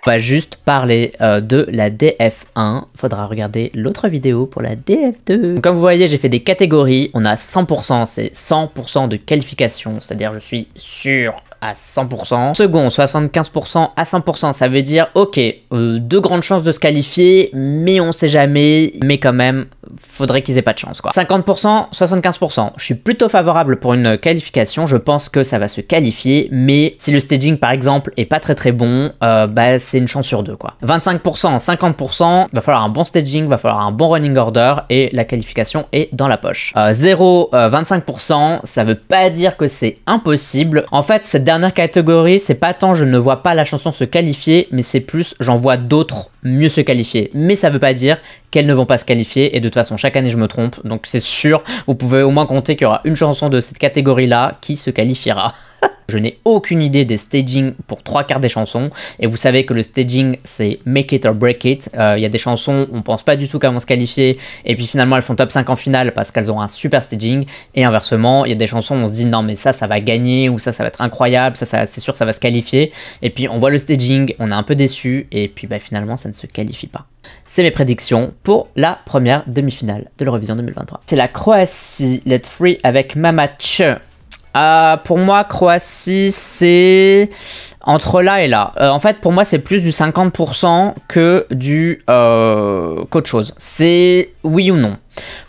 On va juste parler de la DF1. Faudra regarder l'autre vidéo pour la DF2. Comme vous voyez, j'ai fait des catégories. On a 100%, c'est 100% de qualification. C'est-à-dire, je suis sûr à 100%. Second, 75% à 100%. Ça veut dire, ok, de grandes chances de se qualifier, mais on sait jamais. Mais quand même, faudrait qu'ils aient pas de chance, quoi. 50%, 75%. Je suis plutôt favorable pour une qualification. Je pense que ça va se qualifier. Mais si le staging, par exemple, est pas très bon, bah, c'est une chance sur deux, quoi. 25%, 50%. Va falloir un bon staging, va falloir un bon running order et la qualification est dans la poche. 0, 25%. Ça veut pas dire que c'est impossible. En fait, cette dernière catégorie, c'est pas tant je ne vois pas la chanson se qualifier, mais c'est plus j'en vois d'autres mieux se qualifier. Mais ça veut pas dire qu'elles ne vont pas se qualifier, et de toute façon chaque année je me trompe, donc c'est sûr, vous pouvez au moins compter qu'il y aura une chanson de cette catégorie là qui se qualifiera. Je n'ai aucune idée des staging pour 3/4 des chansons, et vous savez que le staging c'est make it or break it. Il y a des chansons on pense pas du tout qu'elles vont se qualifier, et puis finalement elles font top 5 en finale parce qu'elles ont un super staging, et inversement il y a des chansons où on se dit non mais ça va gagner, ou ça va être incroyable, ça c'est sûr ça va se qualifier, et puis on voit le staging, on est un peu déçu, et puis bah, finalement ça ne se qualifie pas. C'est mes prédictions pour la première demi-finale de l'Eurovision 2023. C'est la Croatie, Let Free avec Mamache. Pour moi, Croatie, c'est entre là et là. En fait, pour moi, c'est plus du 50% que du qu'autre chose. C'est oui ou non.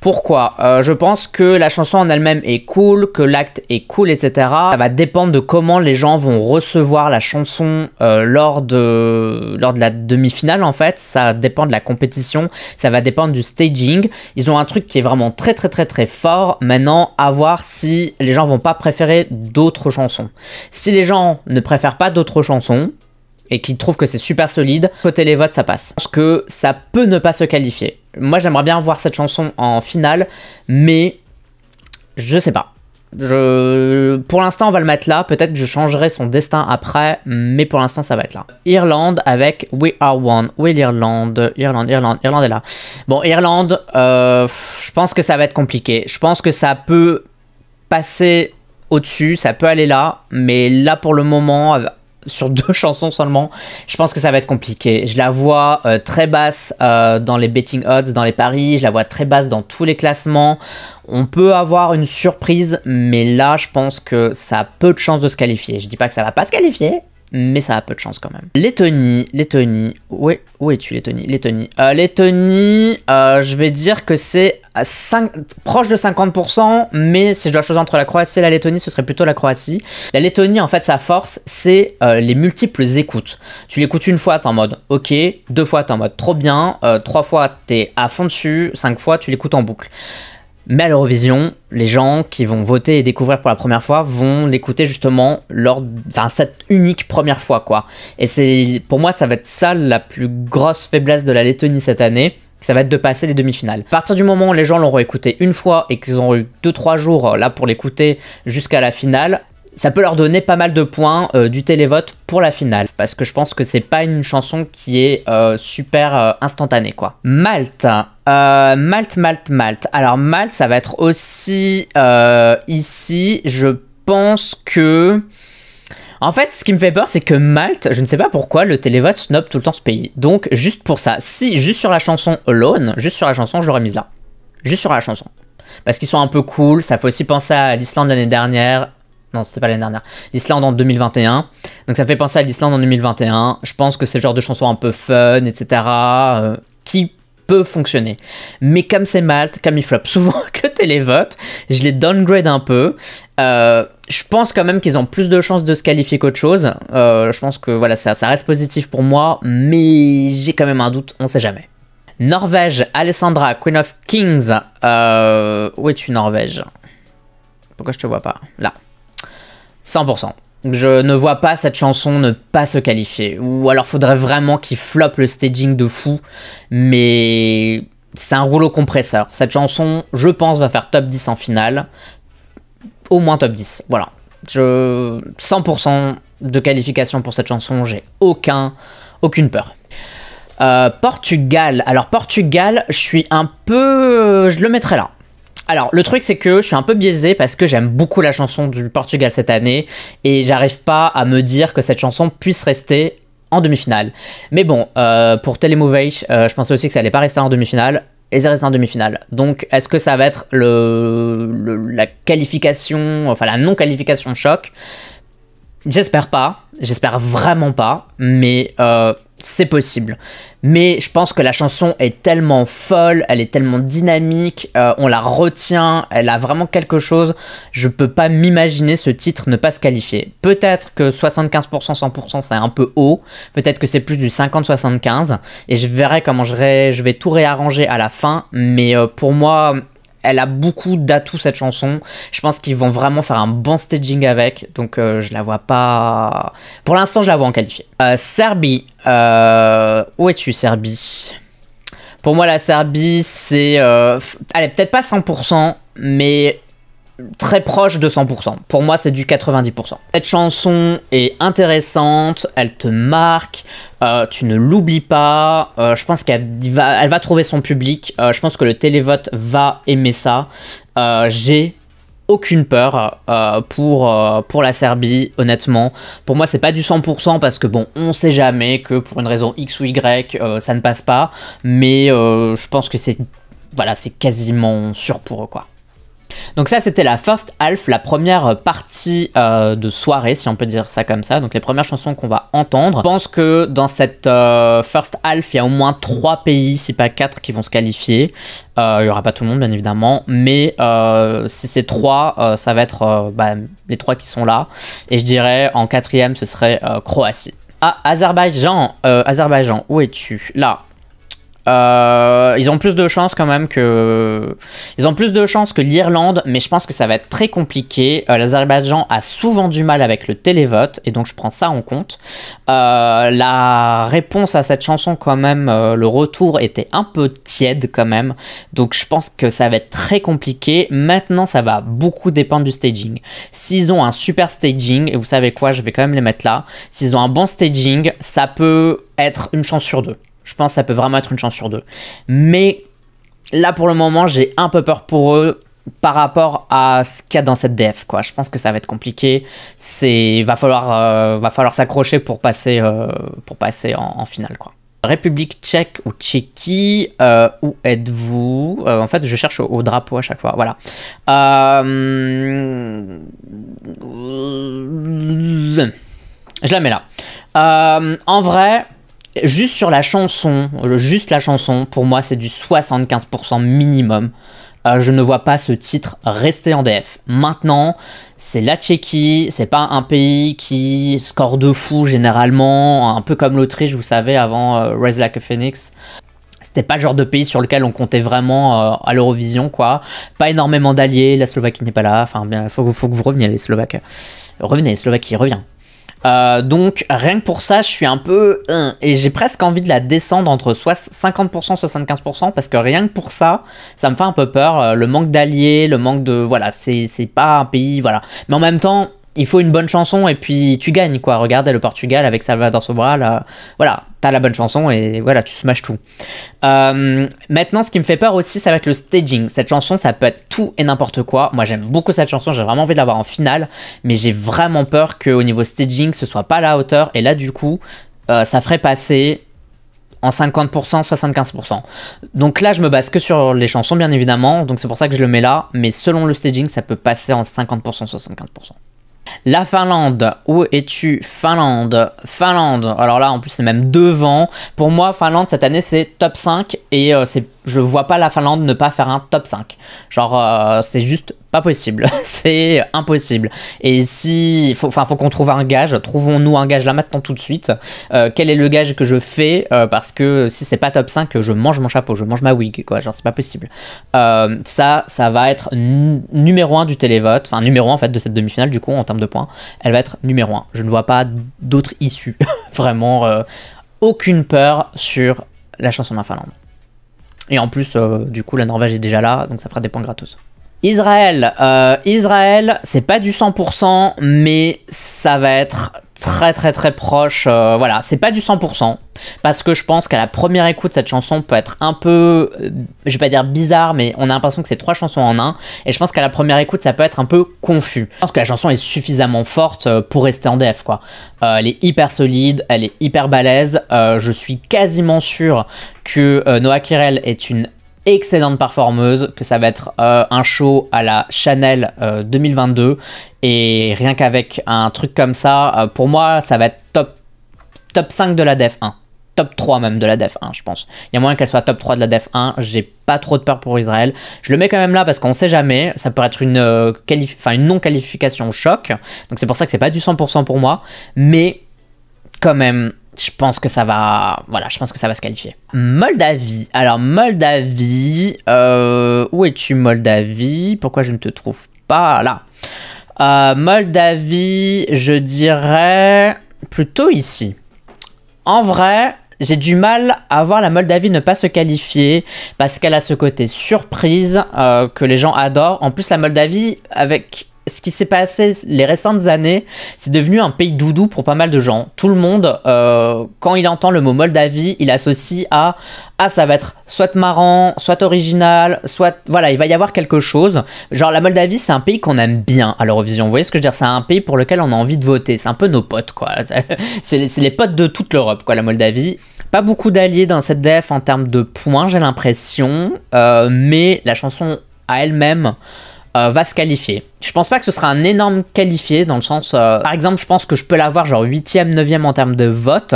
Pourquoi? Je pense que la chanson en elle-même est cool, que l'acte est cool, etc. Ça va dépendre de comment les gens vont recevoir la chanson lors de la demi-finale, en fait. Ça dépend de la compétition, ça va dépendre du staging. Ils ont un truc qui est vraiment très fort. Maintenant, à voir si les gens vont pas préférer d'autres chansons. Si les gens ne préfèrent pas d'autres chansons, et qui trouvent que c'est super solide, côté les votes, ça passe. Parce que ça peut ne pas se qualifier. Moi, j'aimerais bien voir cette chanson en finale, mais je sais pas. Pour l'instant, on va le mettre là. Peut-être que je changerai son destin après, mais pour l'instant, ça va être là. Irlande avec We Are One. Oui, Irlande est là. Bon, Irlande, je pense que ça va être compliqué. Je pense que ça peut passer au-dessus, ça peut aller là, mais là, pour le moment, sur 2 chansons seulement, je pense que ça va être compliqué. Je la vois très basse dans les betting odds, dans les paris, je la vois très basse dans tous les classements. On peut avoir une surprise, mais là, je pense que ça a peu de chances de se qualifier. Je dis pas que ça va pas se qualifier, mais ça a peu de chance quand même. Lettonie, oui, où es-tu Lettonie? Lettonie, je vais dire que c'est proche de 50%, mais si je dois choisir entre la Croatie et la Lettonie, ce serait plutôt la Croatie. La Lettonie, en fait, sa force, c'est les multiples écoutes. Tu l'écoutes une fois, t'es en mode ok, 2 fois, t'es en mode trop bien, 3 fois, t'es à fond dessus, 5 fois, tu l'écoutes en boucle. Mais à l'Eurovision, les gens qui vont voter et découvrir pour la première fois vont l'écouter justement lors cette unique première fois, quoi. Et pour moi, ça va être ça la plus grosse faiblesse de la Lettonie cette année. Ça va être de passer les demi-finales. À partir du moment où les gens l'auront écouté une fois et qu'ils ont eu 2-3 jours là pour l'écouter jusqu'à la finale, ça peut leur donner pas mal de points du télévote pour la finale. Parce que je pense que c'est pas une chanson qui est super instantanée, quoi. Malte. Malte. Alors Malte, ça va être aussi ici. Je pense que... En fait, ce qui me fait peur, c'est que Malte, je ne sais pas pourquoi, le télévote snob tout le temps ce pays. Donc, juste pour ça, si juste sur la chanson Alone, juste sur la chanson, je l'aurais mise là. Juste sur la chanson. Parce qu'ils sont un peu cool, ça fait aussi penser à l'Islande l'année dernière. Non, c'était pas l'année dernière. L'Islande en 2021. Donc ça fait penser à l'Islande en 2021. Je pense que c'est le genre de chanson un peu fun, etc. Qui peut fonctionner. Mais comme c'est Malte, comme il floppe souvent que télévote, je les downgrade un peu. Je pense quand même qu'ils ont plus de chances de se qualifier qu'autre chose. Je pense que voilà, ça reste positif pour moi, mais j'ai quand même un doute, on sait jamais. Norvège, Alessandra, Queen of Kings. Où es-tu, Norvège? Pourquoi je te vois pas? Là. 100%. Je ne vois pas cette chanson ne pas se qualifier. Ou alors faudrait vraiment qu'il floppe le staging de fou. Mais c'est un rouleau compresseur. Cette chanson, je pense, va faire top 10 en finale. Au moins top 10. Voilà. 100% de qualification pour cette chanson. J'ai aucune peur. Portugal. Alors Portugal, je le mettrai là. Alors, le truc, c'est que je suis un peu biaisé parce que j'aime beaucoup la chanson du Portugal cette année et j'arrive pas à me dire que cette chanson puisse rester en demi-finale. Mais bon, pour Telemovage, je pensais aussi que ça allait pas rester en demi-finale. Et ça reste en demi-finale. Donc, est-ce que ça va être la qualification, enfin la non-qualification choc? J'espère pas, j'espère vraiment pas, mais c'est possible. Mais je pense que la chanson est tellement folle, elle est tellement dynamique, on la retient, elle a vraiment quelque chose. Je peux pas m'imaginer ce titre ne pas se qualifier. Peut-être que 75%, 100% c'est un peu haut, peut-être que c'est plus du 50-75, et je verrai comment je vais tout réarranger à la fin, mais pour moi... Elle a beaucoup d'atouts cette chanson. Je pense qu'ils vont vraiment faire un bon staging avec. Donc je la vois pas... Pour l'instant je la vois en qualifié. Serbie. Où es-tu Serbie? Pour moi la Serbie c'est... Allez peut-être pas 100% mais... très proche de 100%. Pour moi, c'est du 90%. Cette chanson est intéressante, elle te marque, tu ne l'oublies pas. Je pense qu'elle va trouver son public. Je pense que le télévote va aimer ça. J'ai aucune peur pour la Serbie, honnêtement. Pour moi, c'est pas du 100% parce que bon, on sait jamais que pour une raison X ou Y, ça ne passe pas. Mais je pense que c'est voilà, c'est quasiment sûr pour eux, quoi. Donc ça c'était la first half, la première partie de soirée si on peut dire ça comme ça, donc les premières chansons qu'on va entendre. Je pense que dans cette first half il y a au moins 3 pays, si pas 4 qui vont se qualifier. Il n'y aura pas tout le monde bien évidemment, mais si c'est 3, ça va être les 3 qui sont là. Et je dirais en 4e ce serait Croatie. Ah, Azerbaïdjan, où es-tu? Là. Ils ont plus de chances quand même que... Ils ont plus de chances que l'Irlande, mais je pense que ça va être très compliqué. L'Azerbaïdjan a souvent du mal avec le télévote, et donc je prends ça en compte. La réponse à cette chanson quand même, le retour était un peu tiède quand même, donc je pense que ça va être très compliqué. Maintenant, ça va beaucoup dépendre du staging. S'ils ont un super staging, et vous savez quoi, je vais quand même les mettre là. S'ils ont un bon staging, ça peut être une chance sur 2. Je pense que ça peut vraiment être une chance sur 2. Mais là, pour le moment, j'ai un peu peur pour eux par rapport à ce qu'il y a dans cette DF, quoi. Je pense que ça va être compliqué. Va falloir s'accrocher pour passer en finale, quoi. République tchèque ou Tchéquie, où êtes-vous? En fait, je cherche au drapeau à chaque fois. Voilà. Je la mets là. En vrai... Juste sur la chanson, pour moi c'est du 75% minimum. Je ne vois pas ce titre rester en DF. Maintenant, c'est la Tchéquie, c'est pas un pays qui score de fou généralement, un peu comme l'Autriche, vous savez, avant Rise Like a Phoenix. C'était pas le genre de pays sur lequel on comptait vraiment à l'Eurovision, quoi. Pas énormément d'alliés, la Slovaquie n'est pas là, enfin bien, faut que vous reveniez les Slovaques. Revenez, Slovaquie, reviens. Donc rien que pour ça je suis un peu et j'ai presque envie de la descendre entre 50% 75% parce que rien que pour ça me fait un peu peur, le manque d'alliés, le manque de voilà, c'est pas un pays, voilà, mais en même temps il faut une bonne chanson et puis tu gagnes, quoi. Regardez le Portugal avec Salvador Sobral, voilà, t'as la bonne chanson et voilà, tu smashes tout. Maintenant, ce qui me fait peur aussi, ça va être le staging. Cette chanson, ça peut être tout et n'importe quoi. Moi, j'aime beaucoup cette chanson, j'ai vraiment envie de l'avoir en finale, mais j'ai vraiment peur qu'au niveau staging, ce soit pas à la hauteur. Et là, du coup, ça ferait passer en 50%, 75%. Donc là, je me base que sur les chansons, bien évidemment. Donc c'est pour ça que je le mets là. Mais selon le staging, ça peut passer en 50%, 75%. La Finlande, où es-tu? Finlande, alors là en plus c'est même devant. Pour moi Finlande cette année c'est top 5 et je vois pas la Finlande ne pas faire un top 5. Genre c'est juste pas possible, c'est impossible. Et si, faut qu'on trouve un gage, trouvons-nous un gage là maintenant tout de suite. Quel est le gage que je fais parce que si c'est pas top 5, je mange mon chapeau, je mange ma wig, quoi, genre c'est pas possible. Ça va être numéro 1 du télévote, enfin numéro 1 en fait de cette demi-finale du coup en termes de points, elle va être numéro 1. Je ne vois pas d'autres issues, vraiment aucune peur sur la chanson de la Finlande. Et en plus, du coup, la Norvège est déjà là, donc ça fera des points gratos. Israël, c'est pas du 100%, mais ça va être très proche. Voilà, c'est pas du 100%, parce que je pense qu'à la première écoute, cette chanson peut être un peu, je vais pas dire bizarre, mais on a l'impression que c'est 3 chansons en un, et je pense qu'à la première écoute, ça peut être un peu confus. Je pense que la chanson est suffisamment forte pour rester en DF, quoi. Elle est hyper solide, elle est hyper balèze, je suis quasiment sûr que Noah Kirel est une excellente performeuse, que ça va être un show à la Chanel 2022, et rien qu'avec un truc comme ça, pour moi ça va être top 5 de la Def 1, top 3 même de la Def 1, je pense. Il y a moyen qu'elle soit top 3 de la Def 1, j'ai pas trop de peur pour Israël. Je le mets quand même là parce qu'on sait jamais, ça peut être une non-qualification choc, donc c'est pour ça que c'est pas du 100% pour moi, mais quand même, je pense que ça va, voilà, je pense que ça va se qualifier. Moldavie. Alors Moldavie, où es-tu Moldavie? Pourquoi je ne te trouve pas là? Moldavie, je dirais plutôt ici. En vrai, j'ai du mal à voir la Moldavie ne pas se qualifier parce qu'elle a ce côté surprise que les gens adorent. En plus, la Moldavie, avec ce qui s'est passé les récentes années, c'est devenu un pays doudou pour pas mal de gens. Tout le monde, quand il entend le mot Moldavie, il associe à « Ah, ça va être soit marrant, soit original, soit... » Voilà, il va y avoir quelque chose. Genre, la Moldavie, c'est un pays qu'on aime bien à l'Eurovision. Vous voyez ce que je veux dire? C'est un pays pour lequel on a envie de voter. C'est un peu nos potes, quoi. C'est les potes de toute l'Europe, quoi, la Moldavie. Pas beaucoup d'alliés dans cette DF en termes de points, j'ai l'impression. Mais la chanson à elle-même va se qualifier. Je pense pas que ce sera un énorme qualifié, dans le sens... par exemple, je pense que je peux l'avoir genre 8e, 9e en termes de vote,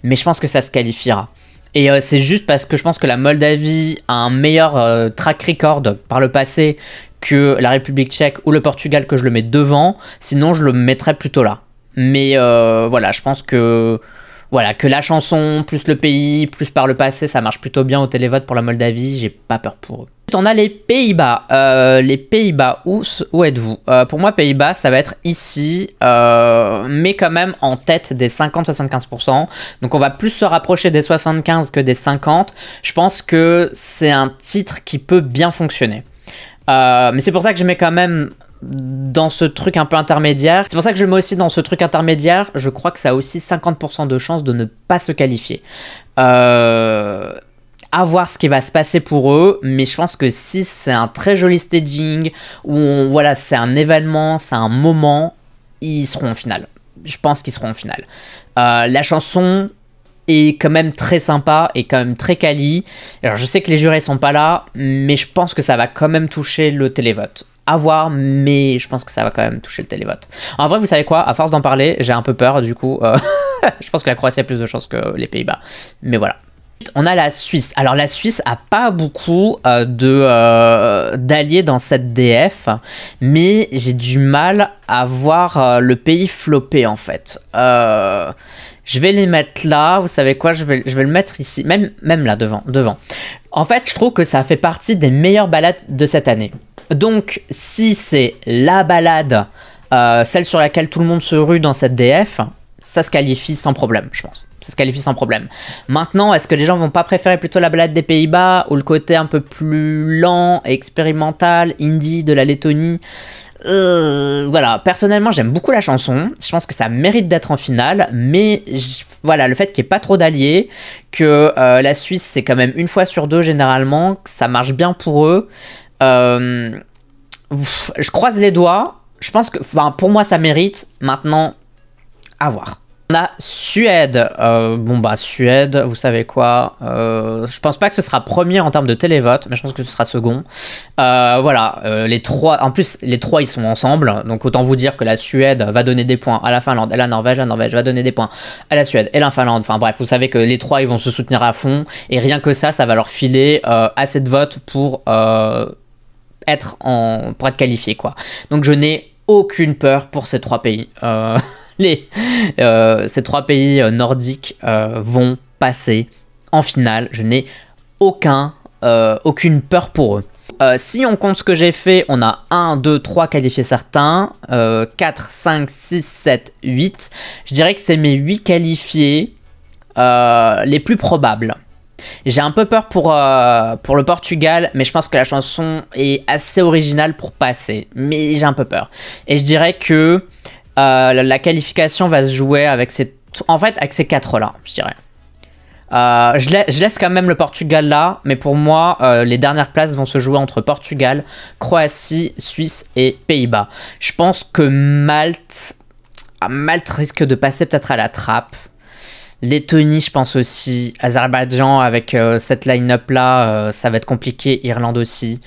mais je pense que ça se qualifiera. Et c'est juste parce que je pense que la Moldavie a un meilleur track record par le passé que la République tchèque ou le Portugal, que je le mets devant. Sinon, je le mettrais plutôt là. Mais voilà, je pense que... Voilà, que la chanson, plus le pays, plus par le passé, ça marche plutôt bien au télévote pour la Moldavie, j'ai pas peur pour eux. On a les Pays-Bas. Les Pays-Bas, où êtes-vous? Pour moi, Pays-Bas, ça va être ici, mais quand même en tête des 50-75%. Donc on va plus se rapprocher des 75 que des 50. Je pense que c'est un titre qui peut bien fonctionner. Mais c'est pour ça que je mets quand même dans ce truc un peu intermédiaire. C'est pour ça que je le mets aussi dans ce truc intermédiaire. Je crois que ça a aussi 50% de chances de ne pas se qualifier. À voir ce qui va se passer pour eux, mais je pense que si c'est un très joli staging, où voilà, c'est un événement, c'est un moment, ils seront en finale. Je pense qu'ils seront en finale. La chanson est quand même très sympa et quand même très quali. Alors je sais que les jurés sont pas là, mais je pense que ça va quand même toucher le télévote. À voir, mais je pense que ça va quand même toucher le télévote. En vrai, vous savez quoi? À force d'en parler, j'ai un peu peur, du coup. Je pense que la Croatie a plus de chances que les Pays-Bas. Mais voilà. On a la Suisse. Alors la Suisse a pas beaucoup d'alliés dans cette DF, mais j'ai du mal à voir le pays flopper en fait. Je vais les mettre là, vous savez quoi, je vais le mettre ici, même là devant. En fait, je trouve que ça fait partie des meilleures balades de cette année. Donc si c'est la balade, celle sur laquelle tout le monde se rue dans cette DF, ça se qualifie sans problème, je pense. Ça se qualifie sans problème. Maintenant, est-ce que les gens vont pas préférer plutôt la balade des Pays-Bas ou le côté un peu plus lent, expérimental, indie de la Lettonie? Voilà, personnellement, j'aime beaucoup la chanson. Je pense que ça mérite d'être en finale, mais voilà, le fait qu'il n'y ait pas trop d'alliés, que la Suisse, c'est quand même une fois sur deux généralement, que ça marche bien pour eux. Je croise les doigts. Je pense que, enfin, pour moi, ça mérite. Maintenant, à voir. On a Suède. Bon bah Suède, vous savez quoi, je pense pas que ce sera premier en termes de télévote, mais je pense que ce sera second. Voilà, les trois, en plus les trois ils sont ensemble, donc autant vous dire que la Suède va donner des points à la Finlande et la Norvège va donner des points à la Suède et la Finlande. Enfin bref, vous savez que les trois ils vont se soutenir à fond, et rien que ça va leur filer assez de votes pour être qualifiés quoi. Donc je n'ai aucune peur pour ces trois pays. Ces trois pays nordiques vont passer en finale. Je n'ai aucune peur pour eux. Si on compte ce que j'ai fait, on a 1, 2, 3 qualifiés certains, 4, 5, 6, 7, 8. Je dirais que c'est mes 8 qualifiés les plus probables. J'ai un peu peur pour le Portugal, mais je pense que la chanson est assez originale pour passer. Mais j'ai un peu peur. Et je dirais que la qualification va se jouer avec ces... En fait, avec ces 4-là, je dirais. Je laisse quand même le Portugal là, mais pour moi, les dernières places vont se jouer entre Portugal, Croatie, Suisse et Pays-Bas. Je pense que Malte risque de passer peut-être à la trappe. Lettonie, je pense aussi. Azerbaïdjan, avec cette line-up là, ça va être compliqué. Irlande aussi.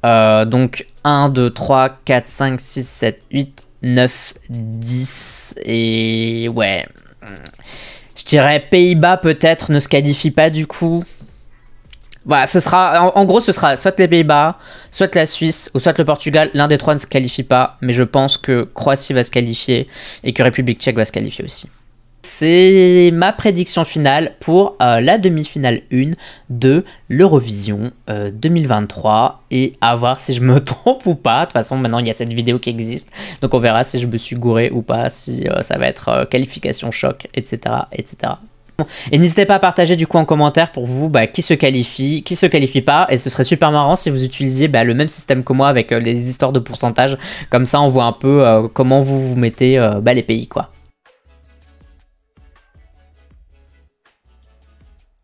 Donc 1, 2, 3, 4, 5, 6, 7, 8, 9, 10. Et ouais. Je dirais Pays-Bas peut-être ne se qualifie pas du coup. Voilà, ce sera, en gros, ce sera soit les Pays-Bas, soit la Suisse, ou soit le Portugal. L'un des trois ne se qualifie pas, mais je pense que Croatie va se qualifier et que République tchèque va se qualifier aussi. C'est ma prédiction finale pour la demi-finale 1 de l'Eurovision 2023 et à voir si je me trompe ou pas. De toute façon, maintenant il y a cette vidéo qui existe, donc on verra si je me suis gouré ou pas, si ça va être qualification choc, etc. etc. Et n'hésitez pas à partager du coup en commentaire pour vous qui se qualifie pas, et ce serait super marrant si vous utilisiez le même système que moi avec les histoires de pourcentage, comme ça on voit un peu comment vous mettez les pays quoi.